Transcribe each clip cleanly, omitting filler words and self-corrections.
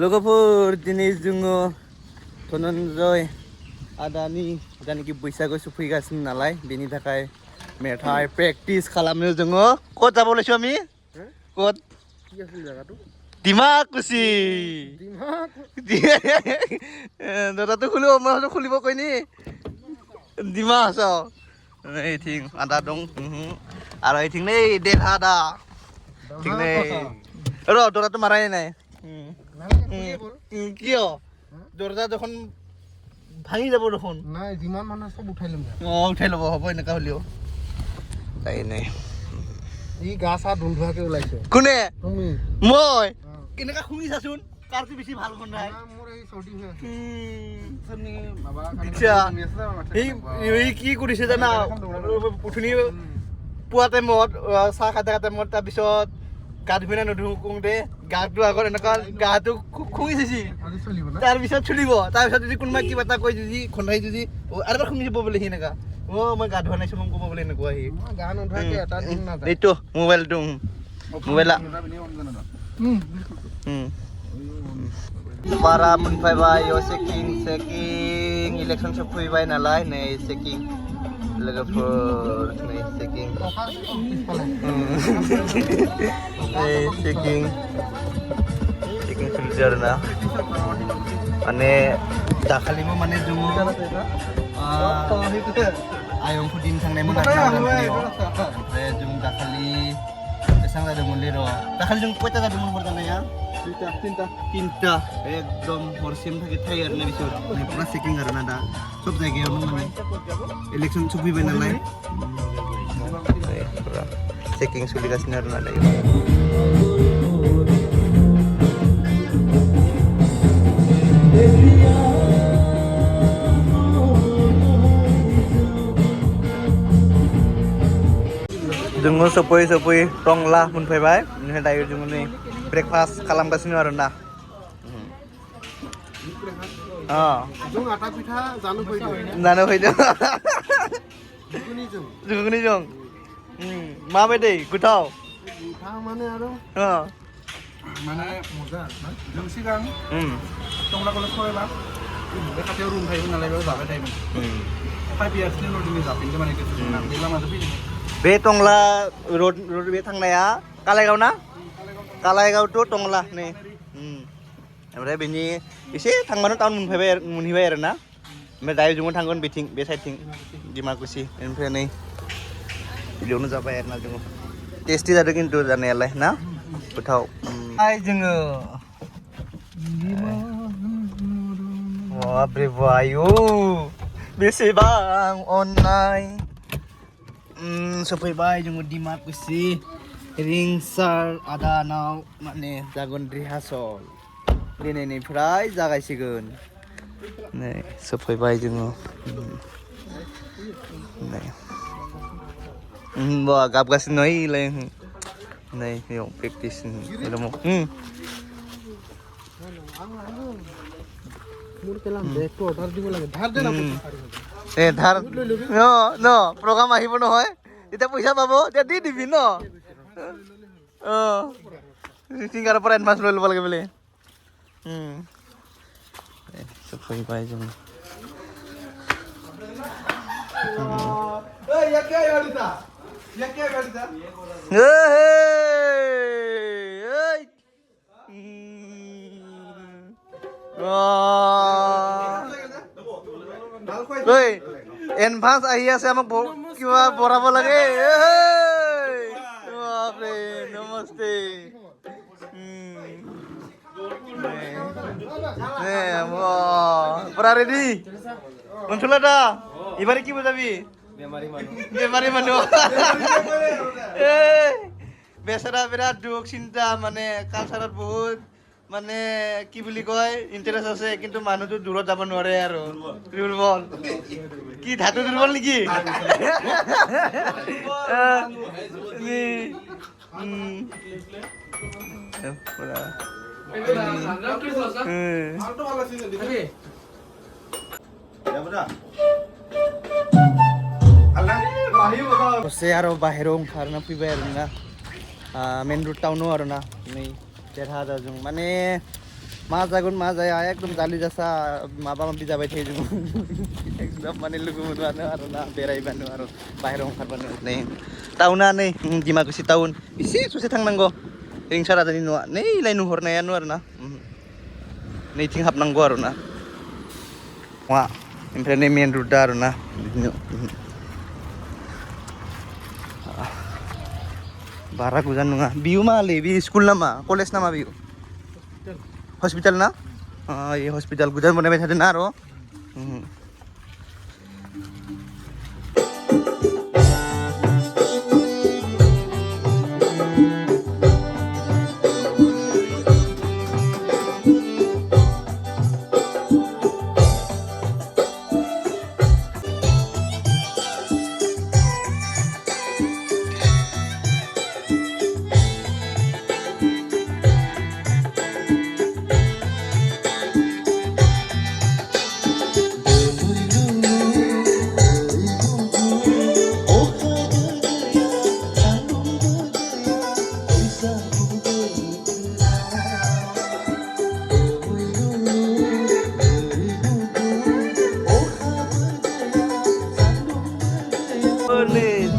लोगोफोर दिनै जोङो धनन्जय आदानि जानाखि बैसागु सफैगासिनो नालाय बेनि थाखाय मेथाइ प्रेक्टिस खालामनो जोङो कत जाबावलायसो আমি कत কি আছিল জায়গাটো ডিমাকুছি ডিমাক দাদাটো খুলিব মই খুলিব কইনি ডিমা হাসাও এইथिं আদা দं আৰু এইथिं नै দেহা আদা ঠিক नै ৰ দৰাটো মাৰাই নাই কিয় দরজা যখন ভাঙি যাব দেখোন নাই যিমান মানুহ সব উঠাই লম উঠাই ল'ব হ'ব এনেকা হলিও তাই নাই ই গা চা ধুন্ধুৱাকে ওলাইছে কোনে তুমি মই কেনেকা শুনি চাচোন কাৰটো বেছি ভাল গন্ধাই মোৰ এই চৰ্দি হৈ আছে তুমি আচ্ছা এই কি কৰিছে জানা উঠনি পুৱা টাইমত চাহ খাই থকা টাইমত তাৰপিছত গা ধুই নুধুতে গাটো আগত এনেকুৱা গাটো খুঙি চাইছি তাৰপিছত চলিব তাৰপিছত যদি কোনোবাই কিবা এটা কৈ যদি খন্দাই যদি আৰু এবাৰ খুঙি যাব বোলে সি এনেকা মই গা ধোৱা নাই চলম ক'ব বোলে এনেকুৱা সি গা নোধোৱাকে এটা দিন নাযায় এইটো মোবাইলটো মোবাইলা बारा मोनफैबाय चेकिं इलेक्सन सफैबाय नालाय नै चेकिं लोगोफोर नै चेकिं चेकिं सोलिदों आरोना माने दाखालिबो माने जोङो आयंखौ दिन थांनायमोन आरोना ओमफ्राय जों दाखालि बेसेबां जादोंमोन ले र' दाखालि जों खयथा जादोंमोन हर जानाया তিনটা একদম হরসিম থেকে থাই আর না বিশর মানে পুরো চেকিং আর না দা সব জায়গায় মানে ইলেকশন সফিবাই নালাই পুরো চেকিং চলি গাছিন আর না লাই जोङो सफै टंला मोनफैबाय ओमफ्राय दायो जोङो नै ब्रेकफास्ट खालामगासिनो आरोना जों आटा पिठा जानो फैदों जुगुनि जों माबायदि गोथाव पिठा माने आरो माने मजा जों सिगां टंला कलेज फरायबा बे खाथियाव रुम थायोमोन नालाय बेयाव जाबाय थायोमोन 5 इयार्सनि उनाव दिनै जाफिनदों माने गोसोजों बे लामाजों फैदों बे टंला रोड बे थांनाया कालाइगाव ना कालाइगाव टु टंला नै ओमफ्राय बेनि एसे थांबानो टाउन मोनहैबाय आरो ना ओमफ्राय दायो जोङो थांगोन बेथिं बे साइडथिं डिमाकुसि ओमफ्राय नै बिदियावनो जाबाय आरो ना जोङो टेस्टि जादों खिन्थु जानायालाय ना गोथाव जोङो बाब्रे बायु बेसेबां अननाय सफैबाय जोङो डिमाकुसि रिंसार आदानाव माने जागोन रिहार्सल दिनैनिफ्राय जागायसिगोन नै सफैबाय जोङो नै बा गाबगासिनो नैलाय नै बेयाव प्रेक्टिस दङ ধাৰ ন প্ৰগ্ৰাম আহিব নহয় এতিয়া পইচা পাব এতিয়া দি দিবি ন চিংগাৰৰ পৰা এডভান্স লৈ ল'ব লাগে বোলে চফৈ পাই যাম এডভান্স আহি আছে আমাক কিবা বঢ়াব লাগে নমস্তে পুৰা ৰেডি অঞ্চলা দা এইবাৰে কি বুজাবি বেমাৰী মানুহ বেচেৰা বিৰাট দুখ চিন্তা মানে কালচাৰত বহুত মানে কি বুলি কয় ইণ্টাৰেষ্ট আছে কিন্তু মানুহটো দূৰত যাব নোৱাৰে আৰু দুৰ্বল কি ধাতু দুৰ্বল নেকি दसे आरो बाहेराव ओंखारना फैबाय आरोना मेन रुट टाउनाव आरोना नै देरहाजाजों माने মা যাগুন মা যায় একদম জালি যাসা माबा माबि जाबाय थायो जों एकदम माने लोगो मोनबानो आरो ना बेरायबानो आरो बाहेरायाव ओंखारबानो नै टाउना नै डिमाकुसि टाउन एसे ससे थांनांगौ रिंसा राजानि न'आ नैलाय नुहुरनायानो आरो ना नैथिं हाबनांगौ आरो ना नङा ओमफ्राय नै मेन रुटआ आरो ना बिदिनो बारा गोजान नङा बियो मालै बे स्कुल नामा कलेज नामा बियो हस्पिटाल ना ये हस्पिटाल गोदान बनायबाय थादों ना आरो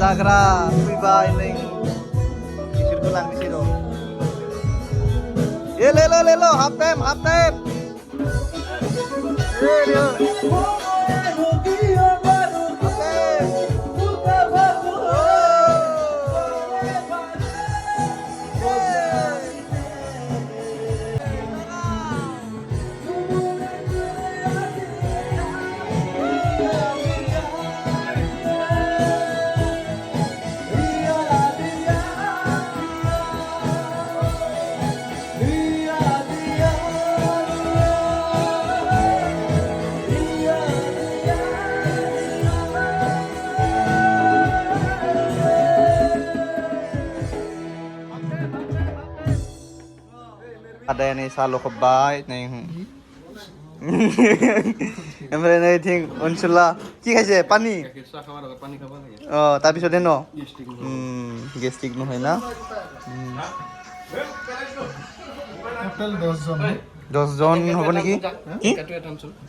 जाग्रा फैबाय नै बिसोरखौ लांनोसै र' ए ले half time ada yang nih selalu kebaik nih emang nih ting unsula kiki aja pani oh tapi sudah no gestik no है ना total 10 জন হ'ব নেকি কি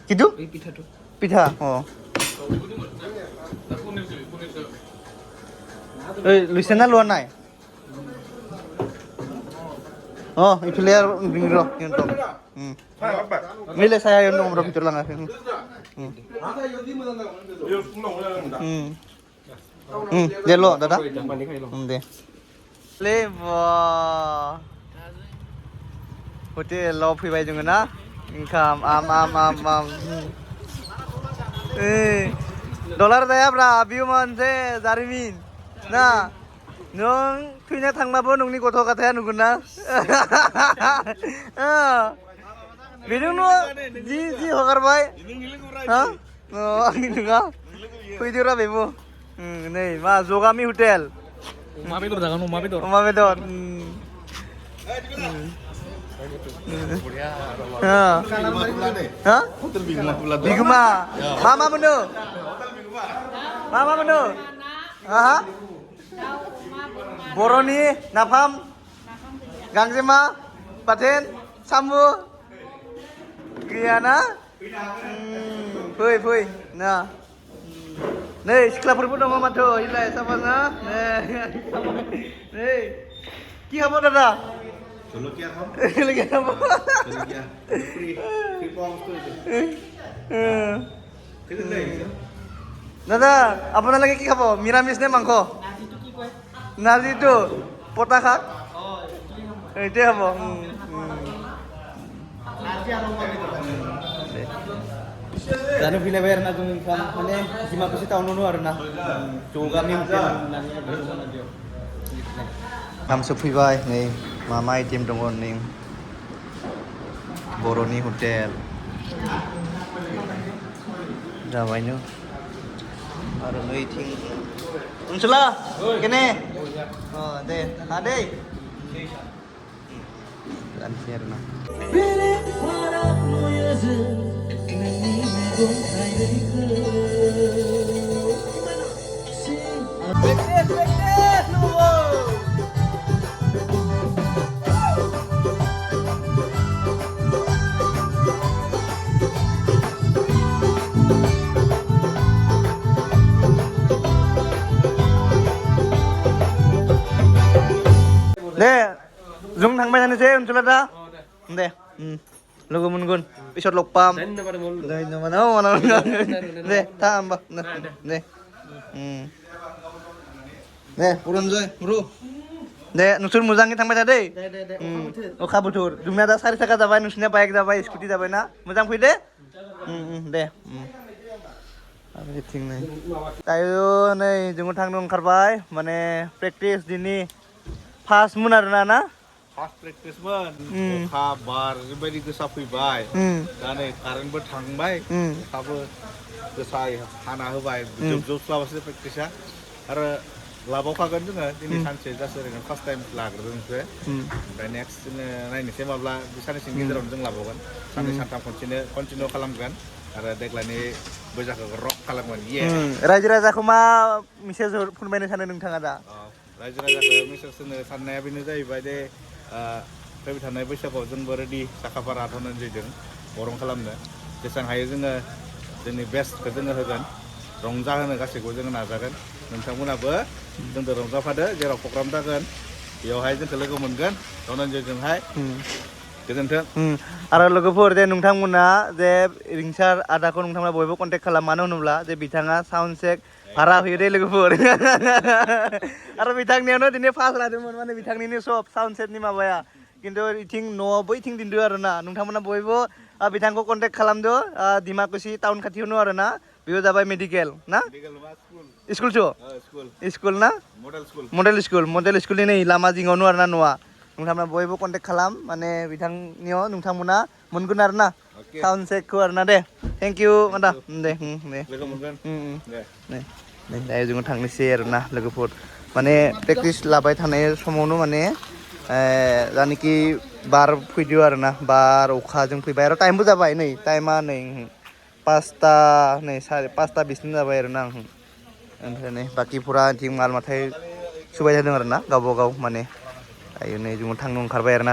কিটো পিঠা অ এই লুইছে না লোৱা নাই oh iphile ar bingro yunto mile saya yung nomor picture lang akin delo dada de leva hotel lo phibai jung na income am dollar daya bra view man se jarimin na nong थैना थांबाबो नोंनि गथ' गथाया नुगोन ना बेजोंनो जि हगारबाय हा आंनि नङा फैदोरा बेबो नै मा जगामि हटेल अमा बेदर जागोन अमा बेदर बिगुमा मा मोनो हा बर'नि नाफाम गांजेमा बाथोन साम' गैया ना फै ना नै सिख्लाफोरबो दङ माथो इलाय साबाना नै কি খাব দাদা জলকীয়া খাব দাদা আপোনালোকে কি খাব নিৰামিষ নে মাংস নাজিটো পতা শাক এইটোৱে হ'ব জানো পিনে bayar na dung kan mane Dimakusi taun आरो ना जगामि हटेल नाम सफैबाय नै मा आइटेम दङ नै बर'नि हटेल जाबायनो आरो नैथिं उनसुला केने दे आदै जानोसै आरो ना थांबाय थानोसै ओनसोला दा दे लोगो मोनगोन पिছত लग पाम दे था होमबा दे दे पुरनजय ब्रु दे नोंसोर मोजाङै थांबाय था दै अखा बोथोर जोंना दा 4 थाखा जाबाय नोंसिना बाइक जाबाय स्कुटि जाबाय ना मोजां फै दे दे दायो नै जोङो थांनो ओंखारबाय माने प्रेक्टिस दिनै फार्स्ट मोन आरोना ना फार्स्ट प्रेक्टिसमोन अखा बार ओरैबायदि गोसा फैबाय दा नै कारेन्टबो थांबाय अखाबो गोसा हाना होबाय जोबस्लाबासो प्रेक्टिसा आरो लाबावखागोन जोङो दिनै सानसे जास्ट ओरैनो फार्स्ट टाइम लाग्रोदों नोंसोर ओमफ्राय नेक्स्ट जोङो नायनोसै माब्ला बे साननैसोनि गेजेरावनो जों लाबावगोन साननै सानथाम कन्टिनिउ खालामगोन आरो देग्लायनि बैसागोखौ रक खालामगोन रायजो राजाखौ मा मेसेज फोरमायनो सानो नोंथाङा दा रायजो राजाखौ मेसेज होनो साननाया बेनो जाहैबाय दे फैबाय थानाय बैसागुआव जोंबो रेडि साखाफारा धनन्जयजों गरम खालामनो जेसेबां हायो जोङो जोंनि बेस्टखौ जोङो होगोन रंजाहोनो गासैखौबो जोङो नाजागोन नोंथांमोनाबो जोंजों रंजाफादो जेराव प्रग्राम जागोन बेयावहाय जोंखौ लोगो मोनगोन धनन्जयजोंहाय गोजोन्थों आरो लोगोफोर जे नोंथांमोना जे रिंसार आदाखौ नोंथांमोना बयबो कन्टेक्ट खालाम मानो होनोब्ला जे बिथाङा साउन्ड चेक भारा होयो दे लोगोफोर आरो बिथांनियावनो दिनै फास लादोंमोन माने बिथांनिनो सब साउन्ड सेटनि माबाया खिन्थु इथिं न'आव बैथिं दिन्दो आरो ना नोंथांमोना बयबो बिथांखौ कन्टेक्ट खालामदो डिमाकुसि टाउन खाथियावनो आरो ना बेयो जाबाय मेडिकेल ना स्कुल ना मडेल स्कुलनि नै लामा जिङावनो आरो ना न'आ नोंथांमोना बयबो कन्टेक्ट खालाम माने बिथांनियाव नोंथांमोना मोनगोन आरो ना साउन्ड चेकखौ आरो ना दे थेंक इउ आदा दे लोगो मोनगोन दे दायो जोङो थांनोसै आरो ना लोगोफोर माने प्रेक्टिस लाबाय थानाय समावनो माने जानाखि बार फैदो आरो ना बार अखाजों फैबाय आरो टाइमबो जाबाय नै टाइमा नै 5:20 जाबाय आरो ना ओमफ्राय नै बाखिफोरा इथिं माल माथाय सुबाय थादों आरो ना गावबा गाव माने दायो नै जोङो थांनो ओंखारबाय आरो ना